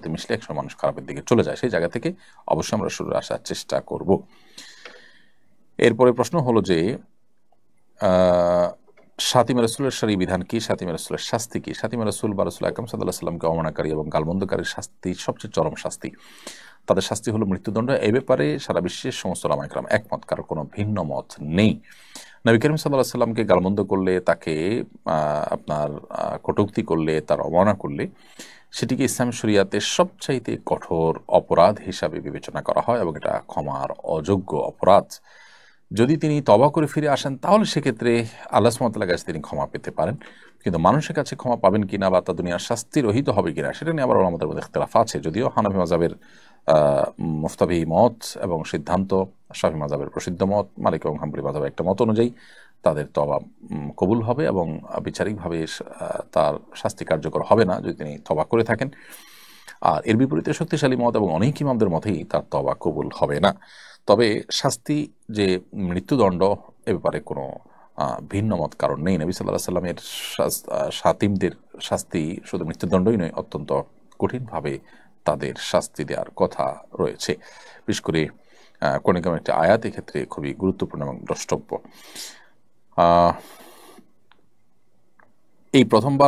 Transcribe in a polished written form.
সাথে মিশলে একসময় মানুষ খারাপের দিকে চলে যায়। সেই জায়গা থেকে অবশ্যই আমরা সরে আসার চেষ্টা করব। এরপরে প্রশ্ন হলো যে শাতিমা রাসূলের শরঈ বিধান কি, শাতিমা রাসূলের শাস্তি কি? শাতিমা রাসূল বা রাসূল আকরাম সাল্লাল্লাহু আলাইহি ওয়াসাল্লামকে অবমাননাকারী এবং গালমন্দকারীর শাস্তি সবচেয়ে চরম শাস্তি। তাদের শাস্তি হলো মৃত্যুদণ্ড। এই ব্যাপারে সারা বিশ্বের সমস্ত উলামা ইকরাম একমত, কারো কোনো ভিন্ন মত নেই। নবী করিম সাল্লাল্লাহু আলাইহি ওয়াসাল্লামকে গালমন্দ করলে, তাকে আপনার কটূক্তি করলে, তার অবমাননা করলে সেটিকে ইসলামী শরিয়াতের সবচাইতে কঠোর অপরাধ হিসাবে বিবেচনা করা হয় এবং এটা ক্ষমার অযোগ্য অপরাধ। যদি তিনি তওবা করে ফিরে আসেন তাহলে সেক্ষেত্রে আল্লাহ সুবহানাহু ওয়া তাআলার কাছে তিনি ক্ষমা পেতে পারেন। কিন্তু মানুষের কাছে ক্ষমা পাবেন কিনা বা তা দুনিয়ার শাস্তি রহিত হবে কিনা সেটা নিয়ে আবার ওলামাদের মধ্যে ইখতিলাফ আছে। যদিও হানাফি মাযহাবের মুফতাবি মত এবং সিদ্ধান্ত, শাফিঈ মাযহাবের প্রসিদ্ধ মত, মালিক এবং হাম্বলী মাযহাবের একটা মত অনুযায়ী তাদের তওবা কবুল হবে এবং বিচারিকভাবে তার শাস্তি কার্যকর হবে না যদি তিনি তওবা করে থাকেন। আর এর বিপরীতে শক্তিশালী মত এবং অনেক ইমামদের মতেই তার তওবা কবুল হবে না। তবে শাস্তি যে মৃত্যুদণ্ড এ ব্যাপারে কোনো ভিন্ন মত কারণ নেই। নবী সাল্লাল্লাহু আলাইহি সাল্লামের শাতিমদের শাস্তি শুধু মৃত্যুদণ্ডই নয়, অত্যন্ত কঠিনভাবে তাদের শাস্তি দেওয়ার কথা রয়েছে। বিশেষ করে কোন একটি আয়াত এক্ষেত্রে খুবই গুরুত্বপূর্ণ এবং দ্রষ্টব্য। এই প্রথমবার